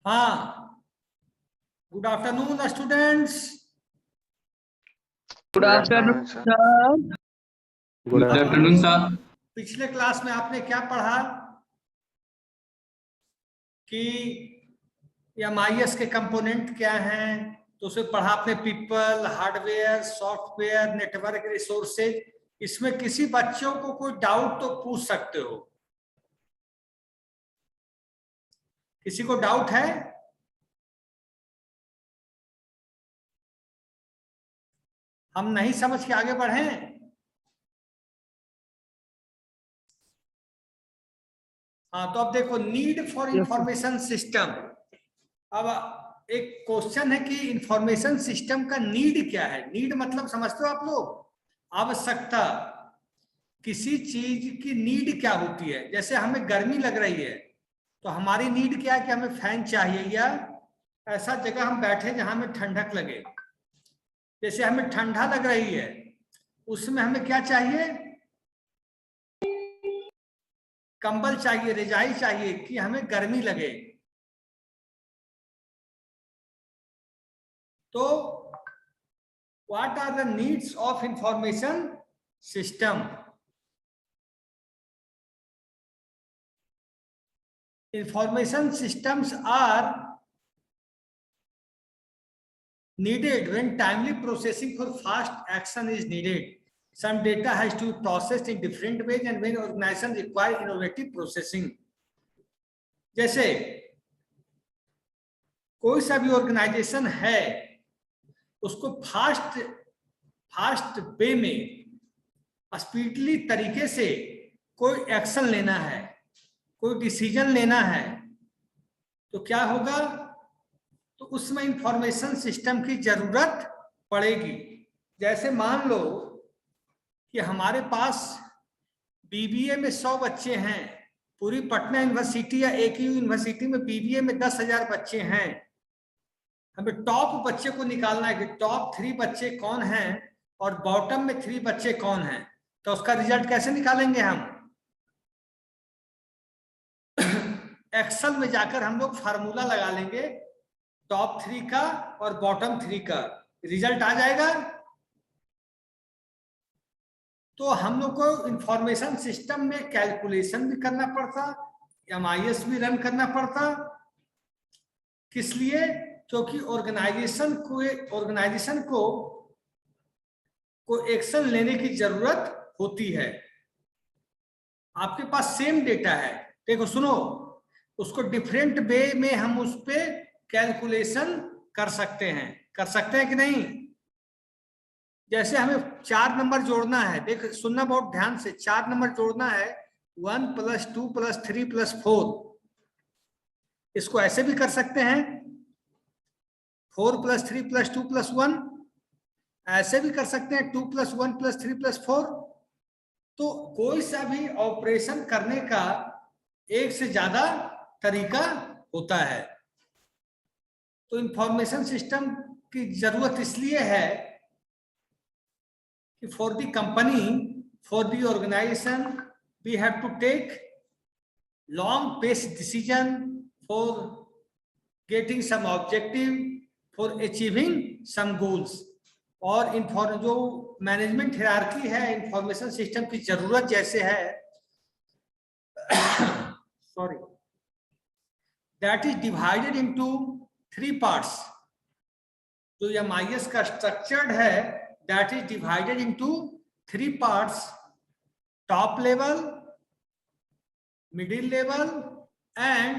हाँ, good afternoon students. Good afternoon sir. Good afternoon sir. पिछले class में आपने क्या पढ़ा कि MIS के कंपोनेंट क्या हैं? तो उसे पढ़ा आपने, people, hardware, software, network, resources. इसमें किसी बच्चों को कोई डाउट तो पूछ सकते हो। किसी को डाउट है? हम नहीं समझ के आगे बढ़ें? हाँ, तो अब देखो, नीड फॉर इंफॉर्मेशन सिस्टम। अब एक क्वेश्चन है कि इंफॉर्मेशन सिस्टम का नीड क्या है? नीड मतलब समझते हो आप लोग? आवश्यकता। किसी चीज की नीड क्या होती है? जैसे हमें गर्मी लग रही है तो हमारी नीड क्या है कि हमें फैन चाहिए, या ऐसा जगह हम बैठे जहां हमें ठंडक लगे। जैसे हमें ठंडा लग रही है, उसमें हमें क्या चाहिए? कंबल चाहिए, रजाई चाहिए, कि हमें गर्मी लगे। तो what are the needs of information system? Information systems are needed when timely processing for fast action is needed. Some data has to be processed in different ways and when organization require innovative processing. जैसे कोई सा भी organisation है, उसको fast way में, speedly तरीके से कोई एक्शन लेना है, कोई डिसीजन लेना है, तो क्या होगा? तो उसमें इंफॉर्मेशन सिस्टम की जरूरत पड़ेगी। जैसे मान लो कि हमारे पास BBA में 100 बच्चे हैं, पूरी पटना यूनिवर्सिटी या एक ही यूनिवर्सिटी में BBA में 10,000 बच्चे हैं। हमें टॉप बच्चे को निकालना है कि टॉप 3 बच्चे कौन हैं और बॉटम में 3 बच्चे कौन हैं। तो उसका रिजल्ट कैसे निकालेंगे हम? एक्सेल में जाकर हम लोग फार्मूला लगा लेंगे, टॉप 3 का और बॉटम 3 का रिजल्ट आ जाएगा। तो हम लोग को इंफॉर्मेशन सिस्टम में कैलकुलेशन भी करना पड़ता, MIS भी रन करना पड़ता। किस लिए? क्योंकि ऑर्गेनाइजेशन को एक्शन लेने की जरूरत होती है। आपके पास सेम डेटा है, देखो सुनो, उसको डिफरेंट वे में हम उस पे कैलकुलेशन कर सकते हैं कि नहीं? जैसे हमें 4 नंबर जोड़ना है, देख सुनना बहुत ध्यान से, 4 नंबर जोड़ना है, 1 + 2 + 3 + 4। इसको ऐसे भी कर सकते हैं, 4 + 3 + 2 + 1। ऐसे भी कर सकते हैं, 2 + 1 + 3 + 4। तो कोई सा भी ऑपरेशन करने का एक से ज्यादा तरीका होता है। तो इंफॉर्मेशन सिस्टम की जरूरत इसलिए है for the company, for the organization, we have to take long-paced decision for getting some objective, for achieving some goals. और जो मैनेजमेंट हायरार्की है इंफॉर्मेशन सिस्टम की जरूरत जैसे है, sorry, that is divided into 3 parts. तो MIS का structured है, that is divided into 3 parts: top level, middle level and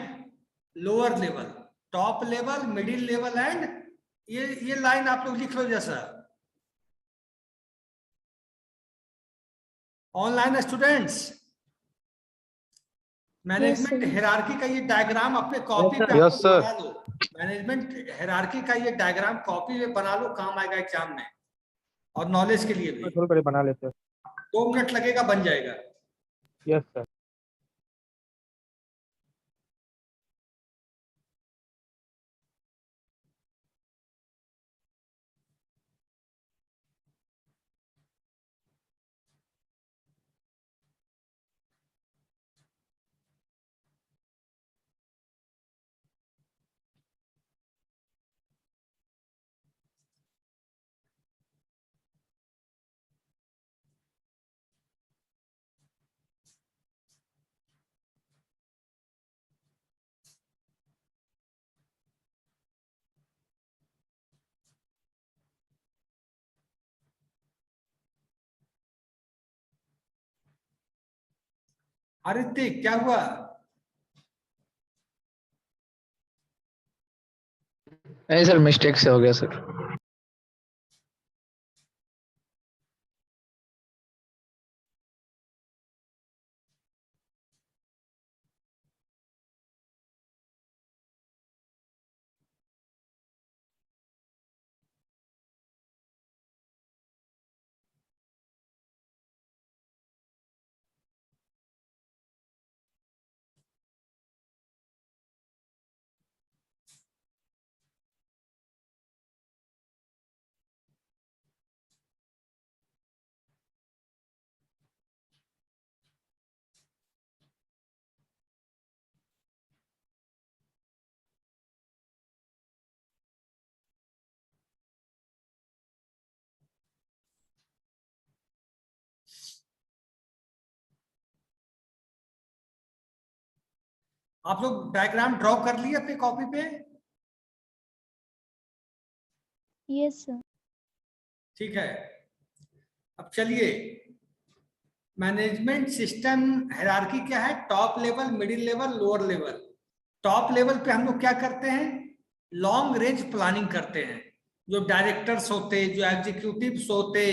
lower level. Top level, middle level and ये लाइन आप लोग लिख लो जैसा। ऑनलाइन स्टूडेंट्स, मैनेजमेंट हायरार्की का ये डायग्राम अपने कॉपी पे बना लो। मैनेजमेंट हायरार्की का ये डायग्राम कॉपी पे बना लो, काम आएगा एग्जाम में और नॉलेज के लिए भी। थोड़ा बना लेते हैं, 2 मिनट लगेगा, बन जाएगा। Yes sir. आदित्य क्या हुआ? नहीं सर, मिस्टेक से हो गया सर। आप लोग डायग्राम ड्रॉ कर लिए अपनी कॉपी पे? Yes sir. ठीक है, अब चलिए, मैनेजमेंट सिस्टम हायरार्की क्या है? Top level, middle level, lower level. Top level पे हम लोग क्या करते हैं? लॉन्ग रेंज प्लानिंग करते हैं। जो डायरेक्टर्स होते, जो एग्जीक्यूटिव्स होते,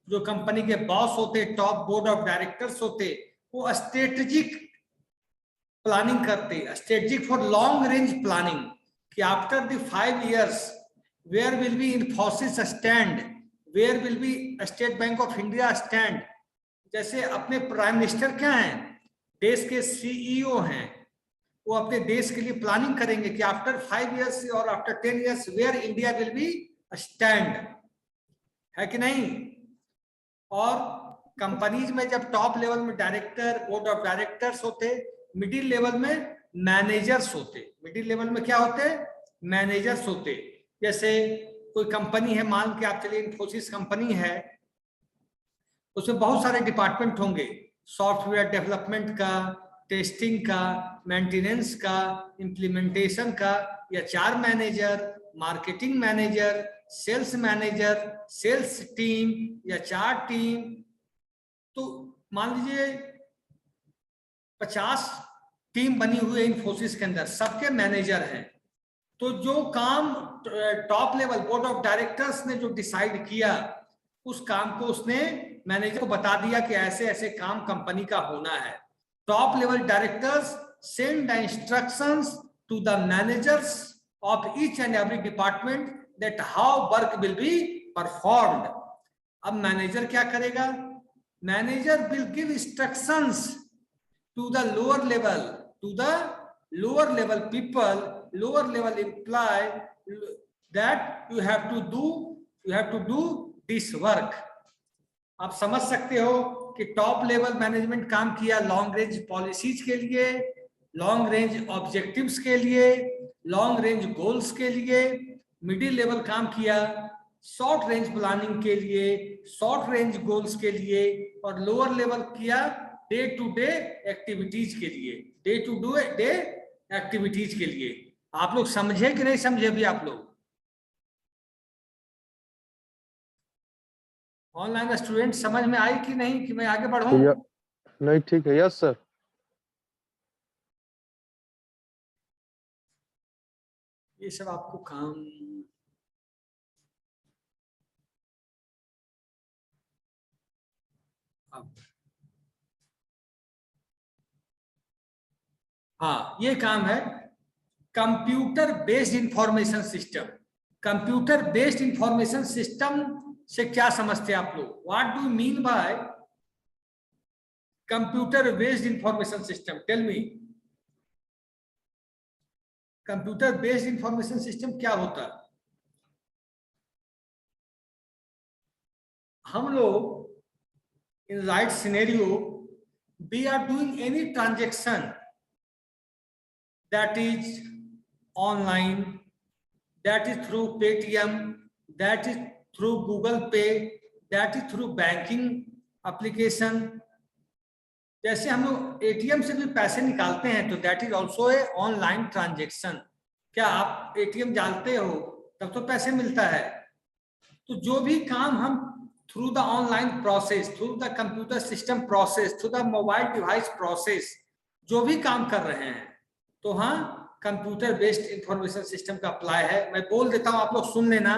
जो कंपनी के बॉस होते, टॉप बोर्ड ऑफ डायरेक्टर्स होते, वो स्ट्रेटेजिक प्लानिंग करते, strategic for long range planning, कि after the 5 years where will be Infosys stand, where will be State Bank of India stand. जैसे अपने प्राइम मिनिस्टर क्या हैं? देश के सीईओ हैं। वो अपने देश के लिए प्लानिंग करेंगे कि आफ्टर 5 years और after 10 years where India will be stand, है कि नहीं? और कंपनीज में जब टॉप लेवल में डायरेक्टर, बोर्ड ऑफ डायरेक्टर्स होते, मिडिल लेवल में मैनेजर्स होते। मिडिल लेवल में क्या होते? मैनेजर्स होते। जैसे कोई कंपनी है, मान के आप चलिए इन्फोसिस कंपनी है, उसमें बहुत सारे डिपार्टमेंट होंगे, सॉफ्टवेयर डेवलपमेंट का, टेस्टिंग का, मेंटेनेंस का, इम्प्लीमेंटेशन का, या 4 manager, marketing manager, sales manager, sales team, या 4 टीम। तो मान लीजिए 50 टीम बनी हुई है इन्फोसिस के अंदर, सबके मैनेजर हैं। तो जो काम top level board of directors ने जो डिसाइड किया, उस काम को उसने मैनेजर को बता दिया कि ऐसे ऐसे काम कंपनी का होना है। Top level directors send the instructions to the managers of each and every department that how work will be performed. अब मैनेजर क्या करेगा? Manager will give instructions to the lower level, to the lower level people, lower level employee, that you have to do this work। आप समझ सकते हो कि top level management काम किया लॉन्ग रेंज पॉलिसीज के लिए, लॉन्ग रेंज ऑब्जेक्टिव्स के लिए, लॉन्ग रेंज गोल्स के लिए। मिडिल लेवल काम किया शॉर्ट रेंज प्लानिंग के लिए, शॉर्ट रेंज गोल्स के लिए, और लोअर लेवल किया डे टू डे एक्टिविटीज के लिए, डे टू डे एक्टिविटीज के लिए। आप लोग समझे कि नहीं समझे? अभी आप लोग ऑनलाइन स्टूडेंट समझ में आई कि नहीं, कि मैं आगे बढ़ूं? नहीं, ठीक है। Yes sir. ये सब आपको काम अब, हाँ, ये काम है computer based information system. Computer based information system से क्या समझते हैं आप लोग? What do you mean by computer based information system? Tell me, computer based information system क्या होता है? हम लोग in right scenario we are doing any transaction that is online, that is through Paytm, that is through Google Pay, that is through banking application। जैसे हम लोग ATM से भी पैसे निकालते हैं तो that is also a online transaction. क्या आप एटीएम जानते हो? तब तो पैसे मिलता है। तो जो भी काम हम through the online process, through the computer system process, through the mobile device process, जो भी काम कर रहे हैं, तो हाँ कंप्यूटर बेस्ड इंफॉर्मेशन सिस्टम का अप्लाई है। मैं बोल देता हूं, आप लोग सुन लेना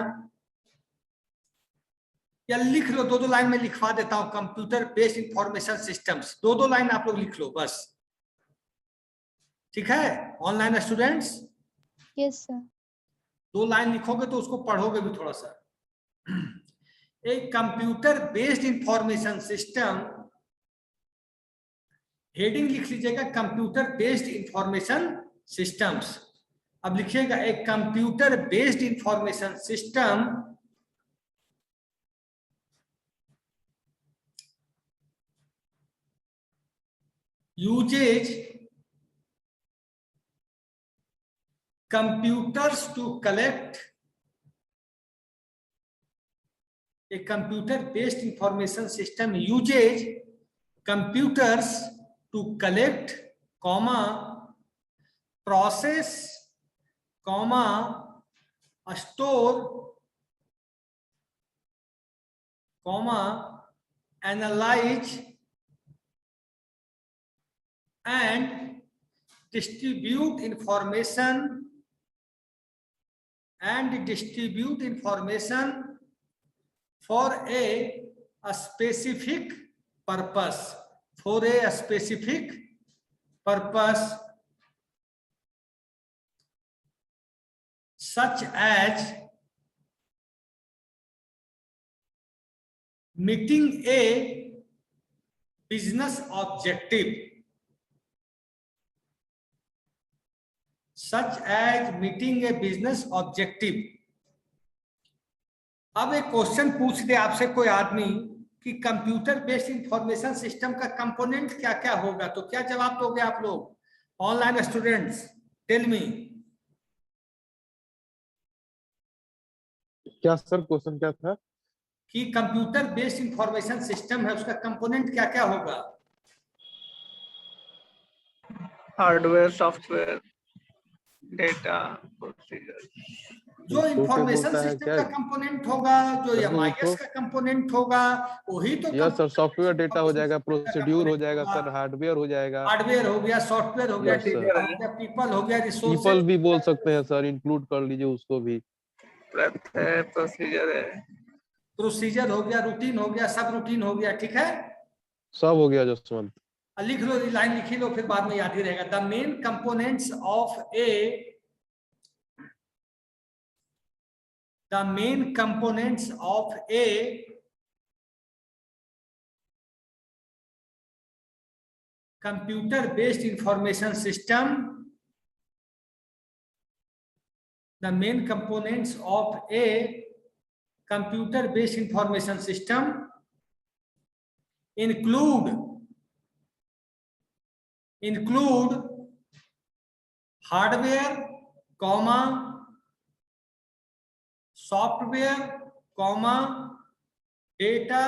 या लिख लो, दो लाइन में लिखवा देता हूं। कंप्यूटर बेस्ड इंफॉर्मेशन सिस्टम्स, दो लाइन आप लोग लिख लो बस, ठीक है online students? Yes sir. 2 line लिखोगे तो उसको पढ़ोगे भी थोड़ा सा। एक computer based information system, heading लिख लीजिएगा कंप्यूटर बेस्ड इंफॉर्मेशन सिस्टम्स। अब लिखिएगा एक computer based information system uses computers to collect, a computer based information system uses computers to collect, process, store, analyze and distribute information for a specific purpose, such as meeting a business objective, अब एक question पूछ दे आपसे कोई आदमी कि computer based information system का component क्या क्या होगा, तो क्या जवाब दोगे आप लोग ऑनलाइन स्टूडेंट्स? Tell me. क्या सर क्वेश्चन क्या था? कि कंप्यूटर बेस्ड इंफॉर्मेशन सिस्टम है, उसका कंपोनेंट क्या क्या होगा? Hardware, software, data, procedure. जो इंफॉर्मेशन सिस्टम का कंपोनेंट होगा, जो एमआईएस का कंपोनेंट होगा, वही तो यस सर, सॉफ्टवेयर डेटा हो जाएगा, प्रोसीड्यूर हो जाएगा सर, हार्डवेयर हो जाएगा, हार्डवेयर हो गया, सॉफ्टवेयर हो गया, डेटा हो गया, पीपल हो गया, रिसोर्सेज, पीपल भी बोल सकते हैं सर, इंक्लूड कर लीजिए उसको भी। प्रोसीजर है, प्रोसीजर हो गया, रूटीन हो गया, सब रूटीन हो गया, ठीक है सब हो गया जसवंत। लिख लो, लाइन लिखी लो, फिर बाद में याद ही रहेगा। The main components of A, the main components of a computer based information system, the main components of a computer based information system include hardware, software, data,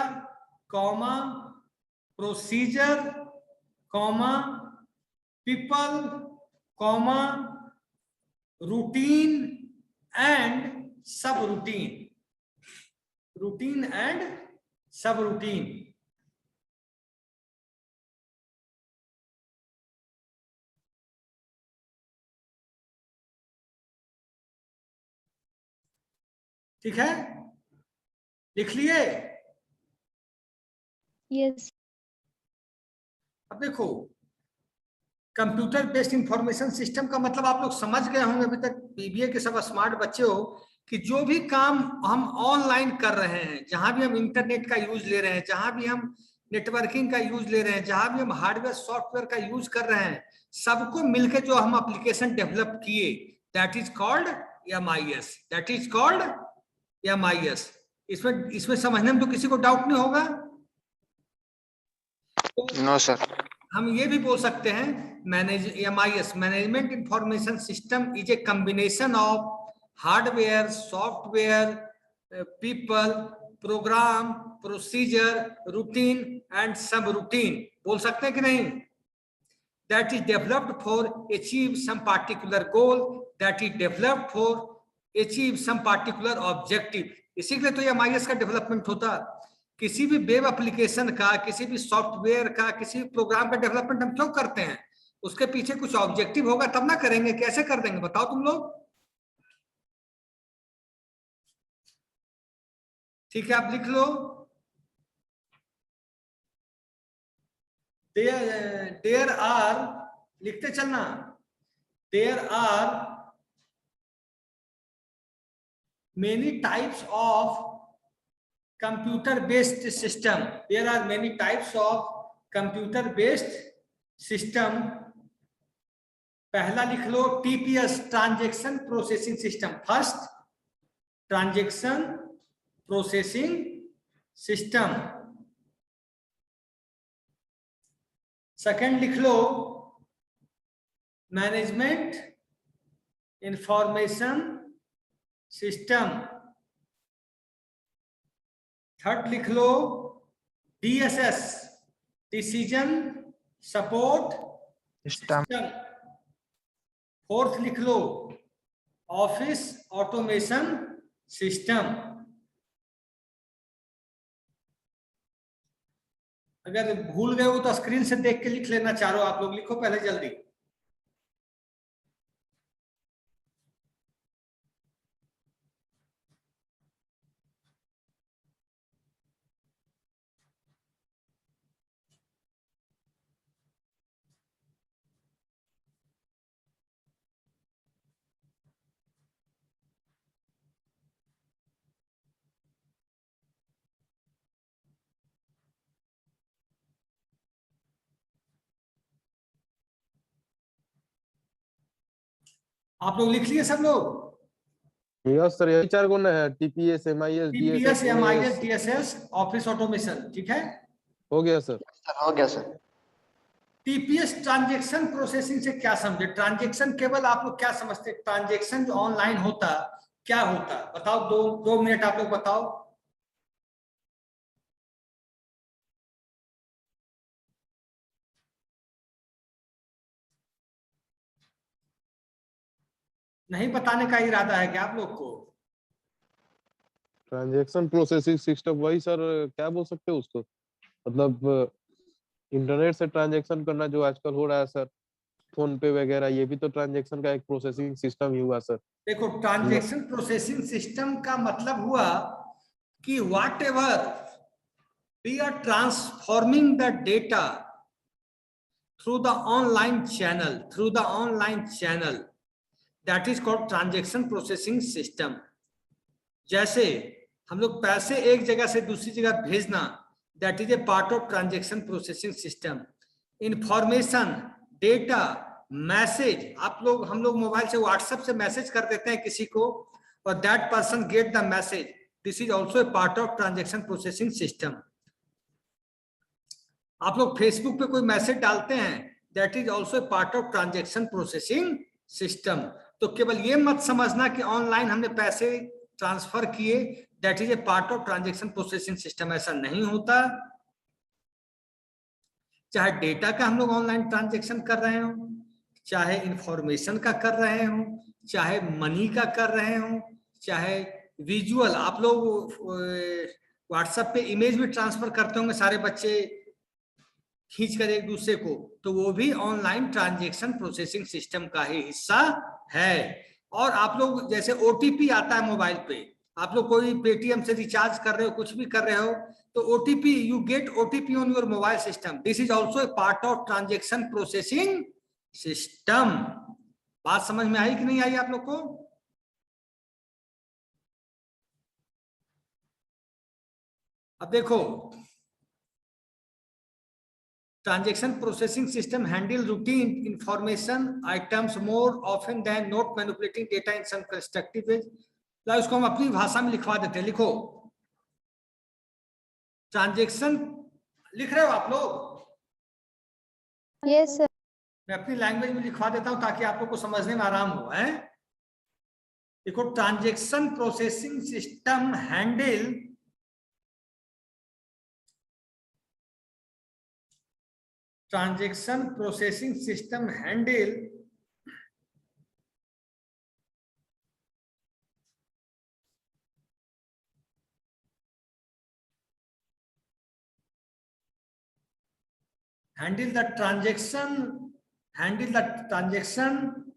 procedure, people, routine and subroutine, ठीक है, लिख लिए? Yes. अब देखो computer based information system का मतलब आप लोग समझ गए होंगे, अभी तक बीबीए के सब स्मार्ट बच्चे हो, कि जो भी काम हम ऑनलाइन कर रहे हैं, जहां भी हम इंटरनेट का यूज ले रहे हैं, जहां भी हम नेटवर्किंग का यूज ले रहे हैं, जहां भी हम हार्डवेयर सॉफ्टवेयर का यूज कर रहे हैं, सबको मिलकर जो हम एप्लीकेशन डेवलप किए, that is called MIS, that is called MIS. इसमें समझने में तो किसी को डाउट नहीं होगा? No sir. हम ये भी बोल सकते हैं MIS, management information system is a combination of hardware, software, people, program, procedure, routine and subroutine, बोल सकते हैं कि नहीं? That is developed for achieve some particular goal, that is developed for achieve some particular objective. इसी के लिए तो MIS का डेवलपमेंट होता। किसी भी वेब एप्लीकेशन का, किसी भी सॉफ्टवेयर का, किसी भी प्रोग्राम का डेवलपमेंट हम क्यों करते हैं? उसके पीछे कुछ ऑब्जेक्टिव होगा तब ना करेंगे। कैसे कर देंगे बताओ तुम लोग? ठीक है, आप लिख लो। देयर आर, लिखते चलना, there are many types of computer based system. There are many types of computer based system. पहला लिख लो TPS, transaction processing system. First, transaction processing system. Second लिख लो मैनेजमेंट इंफॉर्मेशन सिस्टम। थर्ड लिख लो DSS, decision support system. System. Fourth लिख लो office automation system. अगर भूल गए हो तो स्क्रीन से देख के लिख लेना चारों। आप लोग लिखो पहले जल्दी। आप लोग लिख लिए सब लोग? यस सर, यही 4 गुण है, TPS, MIS, TPS, DSS, MIS, OS. DSS, office automation. ठीक है, हो गया सर। हो गया सर। टीपीएस ट्रांजैक्शन प्रोसेसिंग से क्या समझे? ट्रांजैक्शन केवल आप लोग क्या समझते हैं? ट्रांजैक्शन जो ऑनलाइन होता क्या होता बताओ? 2 मिनट आप लोग बताओ। नहीं बताने का इरादा है क्या आप लोग को? ट्रांजैक्शन प्रोसेसिंग सिस्टम, वही सर, क्या बोल सकते हो उसको, मतलब इंटरनेट से ट्रांजैक्शन करना जो आजकल हो रहा है सर, फोन पे वगैरह, ये भी तो ट्रांजैक्शन का एक प्रोसेसिंग सिस्टम ही हुआ सर। देखो, ट्रांजैक्शन प्रोसेसिंग सिस्टम का मतलब हुआ कि whatever we are transforming the data through the online channel, that is called transaction processing system. जैसे हम लोग पैसे एक जगह से दूसरी जगह भेजना, that is a part of transaction processing system. Information, data, message, हम लोग मोबाइल से व्हाट्सएप से मैसेज कर देते हैं किसी को, और that person get the message, this is also a part of transaction processing system. आप लोग फेसबुक पे कोई मैसेज डालते हैं, that is also a part of transaction processing system. तो केवल ये मत समझना कि ऑनलाइन हमने पैसे ट्रांसफर किए, that is a part of transaction processing system. ऐसा नहीं होता। चाहे डेटा का हम लोग ऑनलाइन ट्रांजैक्शन कर रहे हो, चाहे इंफॉर्मेशन का कर रहे हो, चाहे मनी का कर रहे हो, चाहे विजुअल, आप लोग व्हाट्सएप पे इमेज भी ट्रांसफर करते होंगे सारे बच्चे खींच कर एक दूसरे को, तो वो भी ऑनलाइन ट्रांजैक्शन प्रोसेसिंग सिस्टम का ही हिस्सा है। और आप लोग जैसे ओटीपी आता है मोबाइल पे, आप लोग कोई पेटीएम से रिचार्ज कर रहे हो, कुछ भी कर रहे हो, तो OTP, you get OTP on your mobile system, this is also a part of transaction processing system. बात समझ में आई कि नहीं आई आप लोग को? अब देखो, transaction processing system handle routine information items more often than not manipulating data in some constructive ways। ला इसको हम अपनी भाषा में लिखवा देते हैं। लिखो, ट्रांजैक्शन, लिख रहे हो आप लोग? Yes sir. मैं अपनी लैंग्वेज में लिखवा देता हूं ताकि आप लोग को समझने में आराम हो। है, देखो, transaction processing system handle transaction processing system handle handle the transaction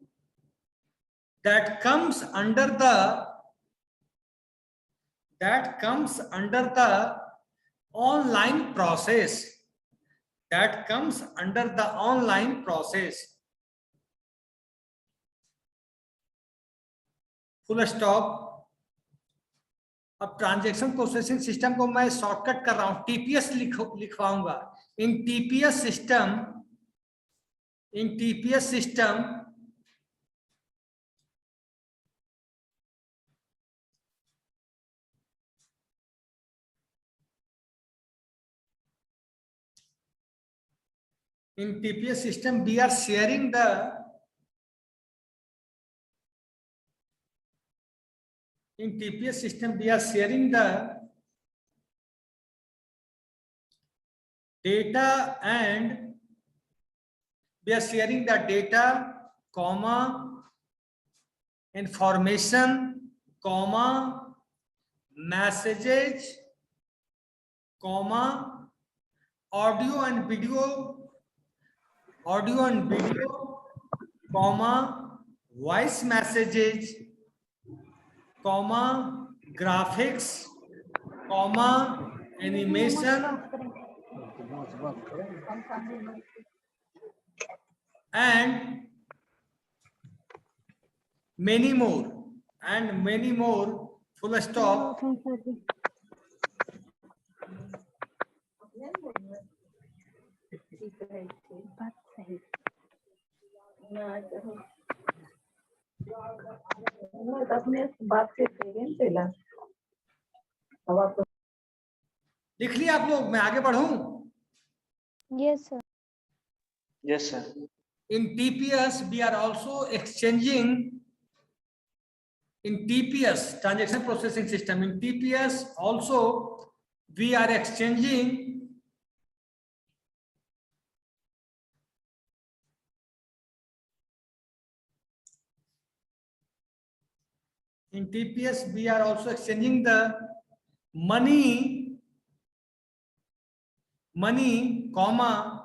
that comes under the online process, full stop. अब ट्रांजैक्शन प्रोसेसिंग सिस्टम को मैं शॉर्टकट कर रहा हूं, टीपीएस लिखवाऊंगा। In TPS system we are sharing the data, and we are sharing the data, comma, information, comma, messages, comma, audio and video, comma, voice messages, comma, graphics, comma, animation, and many more, full stop. लिख लिया आप लोग? मैं आगे बढ़ूं? Yes, sir. Yes, sir. In TPS, we are also exchanging, in TPS, transaction processing system, in TPS also we are exchanging the money, comma,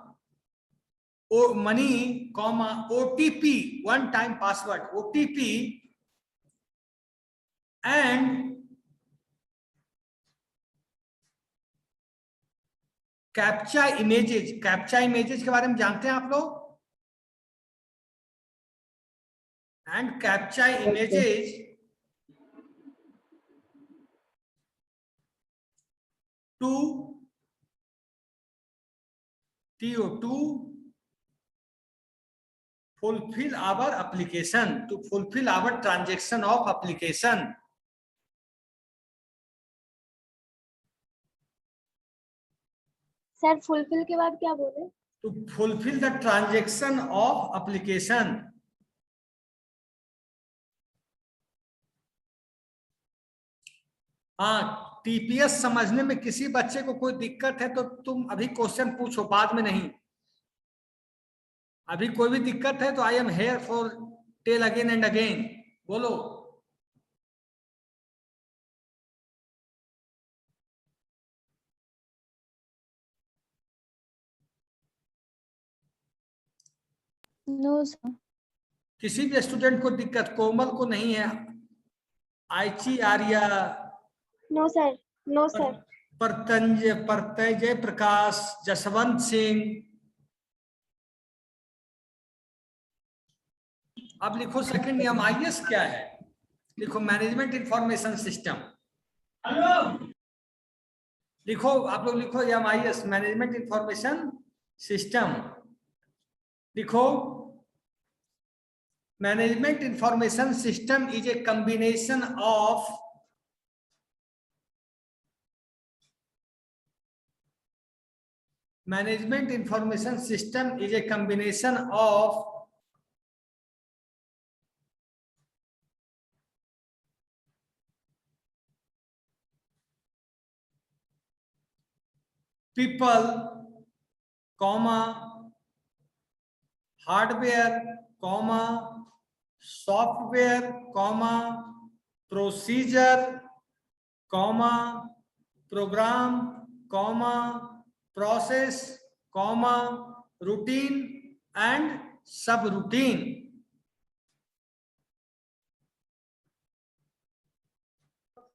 OTP, one time password, OTP, and captcha images. Captcha images के बारे में जानते हैं आप लोग? And captcha images to fulfill our application, to fulfill our transaction of application. Sir fulfil के बाद क्या बोले? To fulfill the transaction of application. हाँ, टीपीएस समझने में किसी बच्चे को कोई दिक्कत है तो तुम अभी क्वेश्चन पूछो, बाद में नहीं। अभी कोई भी दिक्कत है तो I am here for tell again and again, बोलो। No sir. किसी भी स्टूडेंट को दिक्कत, कोमल को नहीं है, आयची, Arya, no sir, no sir. Partanjay Prakash, Jaswant Singh. अब लिखो सेकंड MIS क्या है? लिखो मैनेजमेंट इंफॉर्मेशन सिस्टम। लिखो आप लोग, लिखो MIS, मैनेजमेंट इंफॉर्मेशन सिस्टम। लिखो management information system is a combination of management information system is a combination of people, hardware, software, procedure, program, process, routine and सब routine.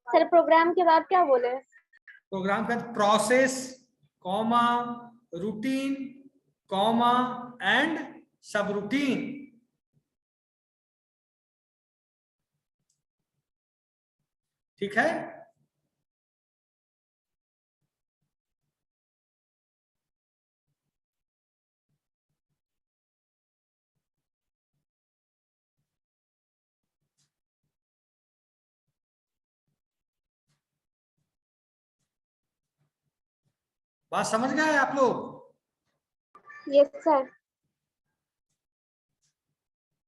Sir programme के बाद क्या बोले? प्रोग्राम का process comma routine comma and सब routine. ठीक है, बात समझ गए आप लोग? Yes sir.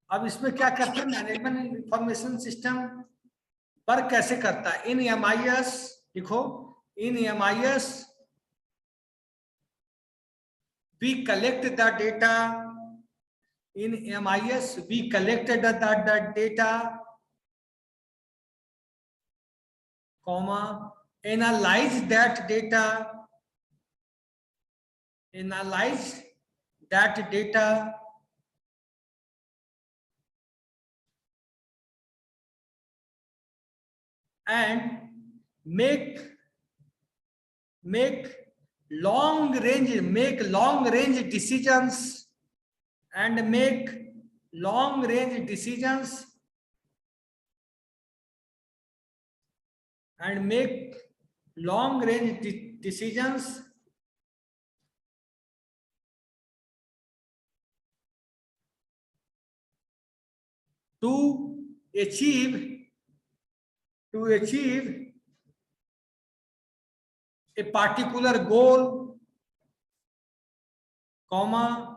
अब इसमें क्या करते हैं, मैनेजमेंट इंफॉर्मेशन सिस्टम वर्क कैसे करता है? इन MIS लिखो, इन MIS we collect the data, in MIS we collected the data, comma, analyze that data, analyze that data, and make long range decisions, and make long range decisions, and make long range decisions to achieve a particular goal, comma,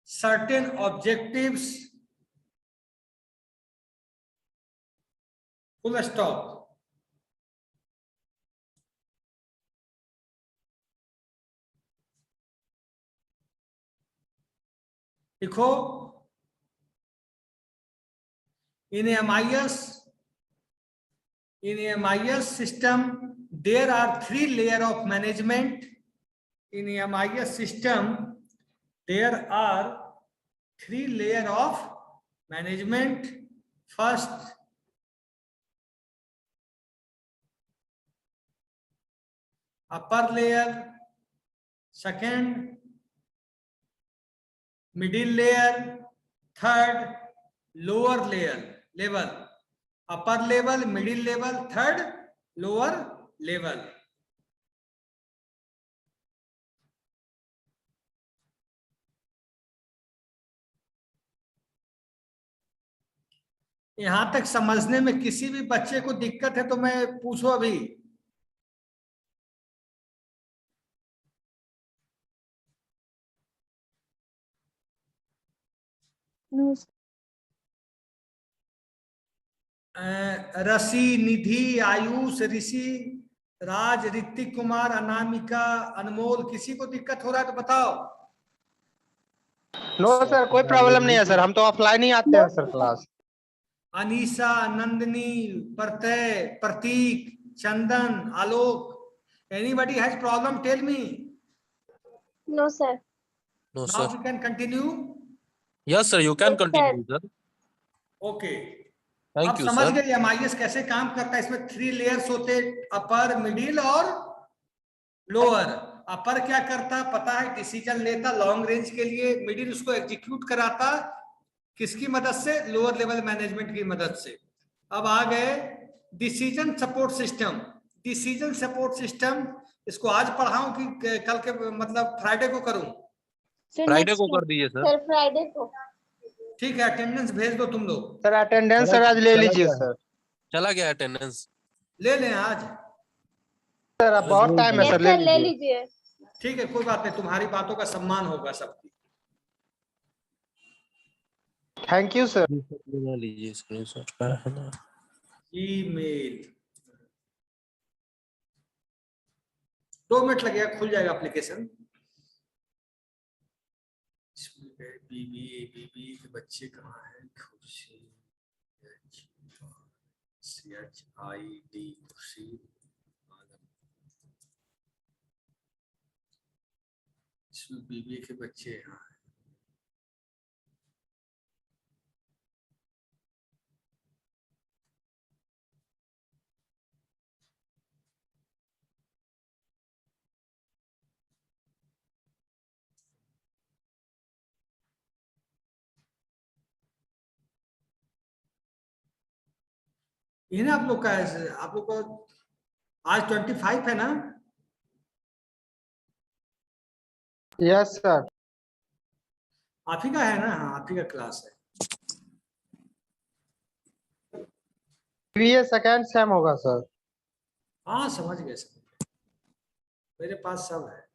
certain objectives, full stop। लिखो, in a MIS system there are 3 layers of management. In a MIS system there are 3 layers of management. First, upper layer, second, middle layer, third, lower level, upper level, middle level, third, lower level। यहां तक समझने में किसी भी बच्चे को दिक्कत है तो मैं पूछो अभी। नो रसी, निधि, आयुष, ऋषि, राज, ऋतिक कुमार, अनामिका, अनमोल, किसी को दिक्कत हो रहा है तो बताओ। नो सर, कोई प्रॉब्लम नहीं है सर, हम तो ऑफलाइन ही आते हैं sir class. Anisha, Nandini, Pratyay, Prateek, Chandan, Alok, anybody has problem, tell me. No sir. No, now sir. We can continue. Yes, sir. You can Yes, continue, sir. Okay, Thank अब you, समझ sir. गए MIS कैसे काम करता है। इसमें 3 लेयर्स होते, अपर, मिडिल और लोअर। अपर क्या करता पता है, डिसीजन लेता लॉन्ग रेंज के लिए। मिडिल उसको एग्जीक्यूट कराता किसकी मदद से, लोअर लेवल मैनेजमेंट की मदद से। अब आ गए decision support system. Decision support system इसको आज पढ़ाऊं कि कल के मतलब फ्राइडे को करूं? Friday को कर दीजिए सर। सर फ्राइडे को। ठीक है, अटेंडेंस भेज दो तुम लोग। सर अटेंडेंस सर आज ले लीजिए सर। चला गया अटेंडेंस। ले लें आज। सर अब बहुत टाइम है यस सर, सर, ले ले लीजिए। लीजिए। ठीक है, कोई बात नहीं, तुम्हारी बातों का सम्मान होगा सबकी। Thank you sir. बना लीजिए स्क्रीनशॉट का, है ना? ईमेल 2 मिनट लगेगा, खुल जाएगा एप्लीकेशन। बीबी के बच्चे कहाँ हैं? खुर्शी, CHID खुर्शी, इसमें बीबी के बच्चे यहाँ हैं। ये ना आप लोग का आप लोग का आज 25 है ना? Yes sir. आप ही का है ना? हाँ, आप ही का क्लास है। ये सेकंड सेम होगा सर। हाँ समझ गए, समझ गए। मेरे पास सब है।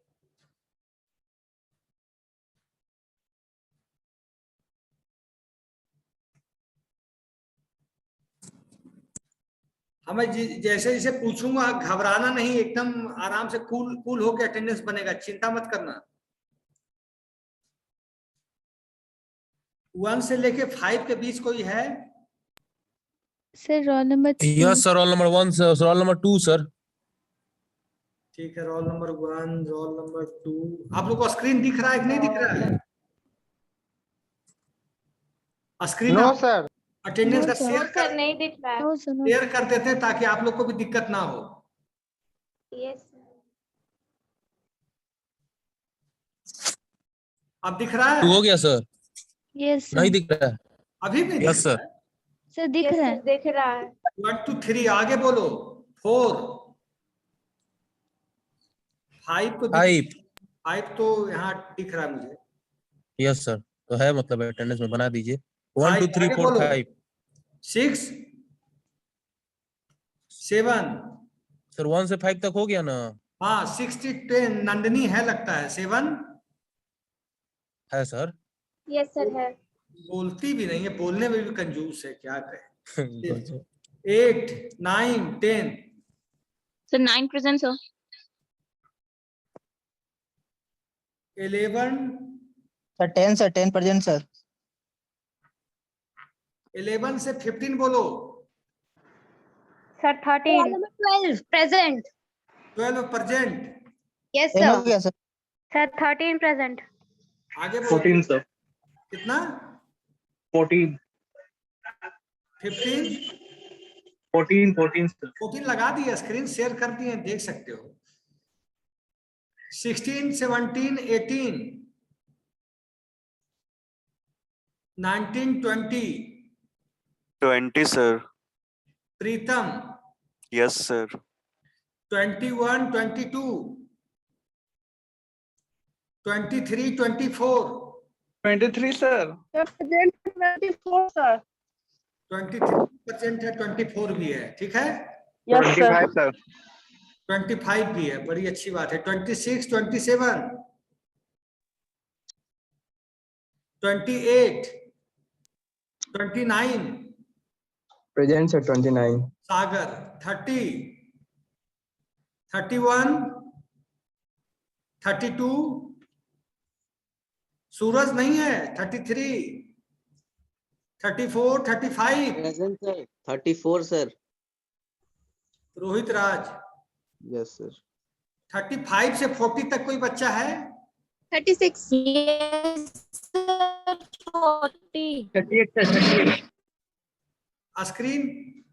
हमें जैसे जैसे पूछूंगा घबराना नहीं, एकदम आराम से कूल कूल होकर अटेंडेंस बनेगा, चिंता मत करना। 1 से लेके 5 के बीच कोई है? Sir roll number 3। Yes sir, roll number 1 sir, roll number 2 sir. ठीक है, रोल नंबर 1, रोल नंबर 2। आप लोग को स्क्रीन दिख रहा है कि नहीं दिख रहा है? Screen no sir. अटेंडेंस का No, sir. Share No, sir, नहीं दिख रहा है। No, sir, no. शेयर कर देते हैं ताकि आप लोग को भी दिक्कत ना हो। Yes, sir. अब दिख रहा टू है? हो गया सर? Yes, sir. नहीं दिख रहा है। अभी भी यस सर। सर दिख रहा है। दिख रहा है। 1 2 3 आगे बोलो। 4 5 तो 5 तो यहाँ दिख रहा है मुझे। यस सर, तो है मतलब अटेंडेंस में बना दीजिए। 1 2 3 आगे 4 बोलो। 5 6 7। सर 1 से 5 तक हो गया ना? हाँ 6 10 नंदनी है लगता है। 7 है सर। Yes, sir है। बोलती भी नहीं है, बोलने में भी कंजूस है, क्या कहे। गजब। 8 9 10। Sir 9 present, sir. 11 sir 10 sir 10 present sir. 11 से 15 बोलो। Sir 13. 12 present. 12 प्रेजेंट। Yes, 10 हो sir. गया सर। Sir 13 present. आगे बोलो। 14 सर। कितना? 14 15 14 सर। 14 लगा दिया, स्क्रीन शेयर कर दिए, देख सकते हो। 16 17 18 19 20। 20 sir. प्रीतम। Yes sir. 21 22 23 24। 23 sir. Present 24, sir. 23% है, 24 भी है, ठीक है। Yes sir. सर। 25 भी है, बड़ी अच्छी बात है। 26 27 28 29। Present sir 29। सागर 30 31 32। सूरज नहीं है। 33 34 35। Present sir 34 sir. Rohit Raj. Yes sir. 35 से 40 तक कोई बच्चा है? 36. Yes, sir. 40. 38 sir. 38 screen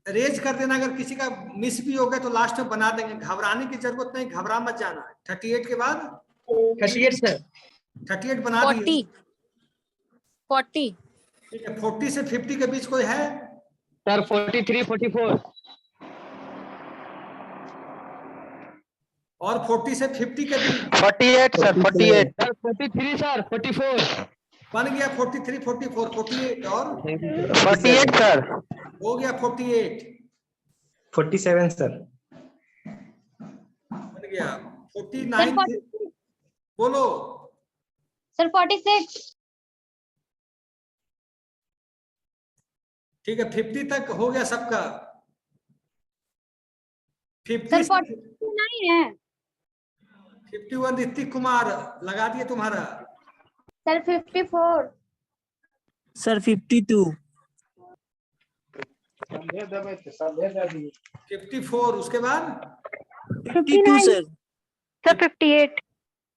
raise कर देना, अगर किसी का मिस भी हो गया तो लास्ट में बना देंगे, घबराने की जरूरत नहीं, घबरा मत जाना। 38 के बाद 38 सर। 38 बना दिए। 40. ठीक है, 40 से 50 के बीच कोई है? सर 43 44। और 40 से 50 के बीच 48 सर 48। Sir 43 sir 44। बन गया 43 44 48। और 48 सर। हो गया 48। 47 सर। बन गया 49। बोलो। Sir 46. ठीक है, 50 तक हो गया सबका। Sir 50 49 है। 51 ऋतिक कुमार लगा दिए तुम्हारा। Sir 54. सर 52। 54 उसके बाद 52 sir. Sir 58.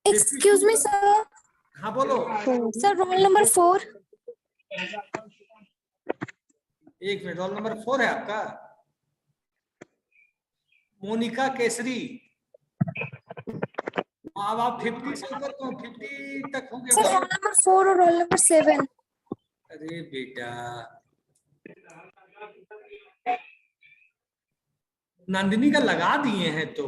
Excuse me, sir. हाँ बोलो। Sir roll number 4। एक मिनट, रोल नंबर 4 है आपका? मोनिका केसरी। अब आप 50 से ऊपर तो 50 तक हो गए। सर रोल नंबर 4 और रोल नंबर 7। अरे बेटा, नंदिनी का लगा दिए हैं तो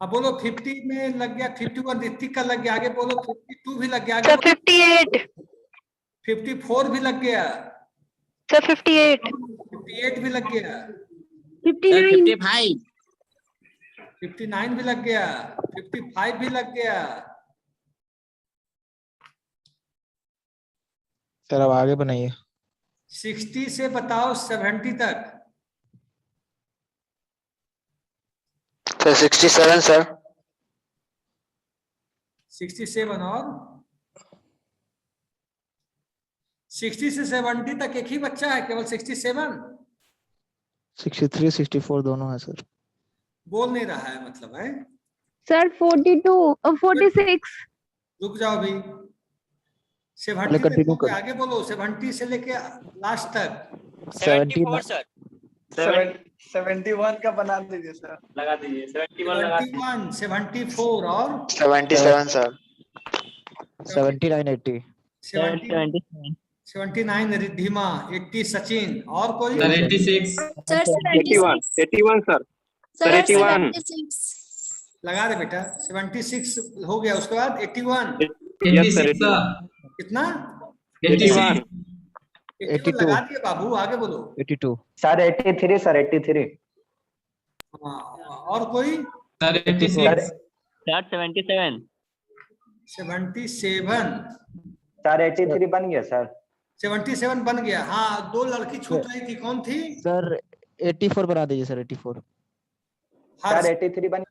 अब बोलो 50 में लग गया, 51 ऋतिक का लग गया, आगे बोलो 52 भी लग गया, आगे 58 54 भी लग गया, सर 58 58 भी लग गया, 59 59 भी लग गया, 55 भी लग गया। सर अब आगे बनाइए। 60 से बताओ 70 तक। Sir 67 sir. 67 और 60 से 70 तक एक ही बच्चा है, केवल 67 63 64 दोनों है सर। बोल नहीं रहा है, मतलब है। सर 42 और 46। रुक जाओ अभी, 70 पहले तक continue हो गया, करो। आगे बोलो 70 से लेके लास्ट तक। 74 सर 71 का बना दीजिए सर। लगा दीजिए 71 लगा 71 74 और 77 सर। 79 80 79 रिद्धिमा, 80 सचिन, और कोई? 86 सर 76। 81 sir sir 81 76। लगा दे बेटा, 76 हो गया, उसके बाद 81 यस सर कितना? 81 81 लगा दिए बाबू, आगे बोलो। 82 सर 83 सर 83। हाँ, और कोई? सर 86 सर 77 77 सर 83 बन गया सर। 77 बन गया। हाँ, दो लड़की छूट रही थी, कौन थी? सर 84 बना दीजिए सर 84। हर्ष। 83 बन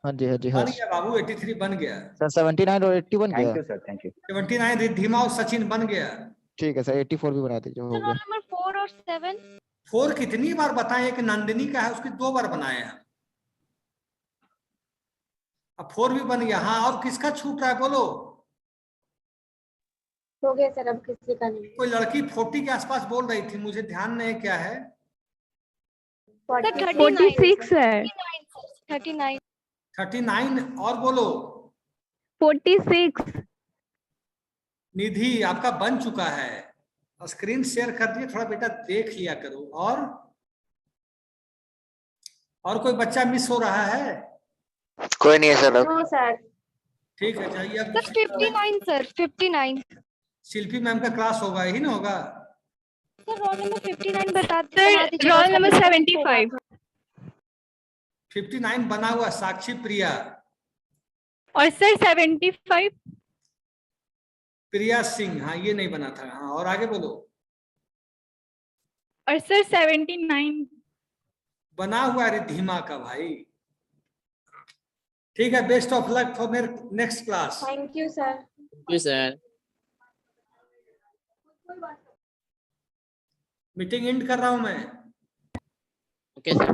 हाँ जी बन हर्ष। गया बाबू, 83 बन गया। सर 79 और 80 बन गया। Sir thank you. 79 रिद्धिमा और सचिन बन गया। ठीक है सर 84 भी बना दीजिए, हो सर रोल गया। नंबर 4 और 7। 4 कितनी बार बताएं? कि नंदिनी का है, उसकी 2 बार बनाए हैं। अब 4 भी बन गया। हाँ, और किसका छूट रहा है बोलो? हो गया सर, अब किसी का नहीं। कोई लड़की 40 के आसपास बोल रही थी, मुझे ध्यान नहीं क्या है। 46 है। 39 39 और बोलो। 46 निधि, आपका बन चुका है, स्क्रीन शेयर कर दिए, थोड़ा बेटा देख लिया करो। और कोई बच्चा मिस हो रहा है? कोई नहीं है सर। No sir. ठीक है, जाइए अब। Sir 59 sir 59। शिल्पी मैम का क्लास होगा, यही ना होगा? सर रोल नंबर 59 बता दीजिए। रोल नंबर 75 59 बना हुआ, साक्षी प्रिया। और सर 75 प्रिया सिंह, हाँ ये नहीं बना था। हाँ, और आगे बोलो। और सर 79 बना हुआ रिद्धिमा का भाई। ठीक है, बेस्ट ऑफ लक फॉर मेरे next class. Thank you sir. Sir meeting and कर रहा हूं मैं। Okay sir.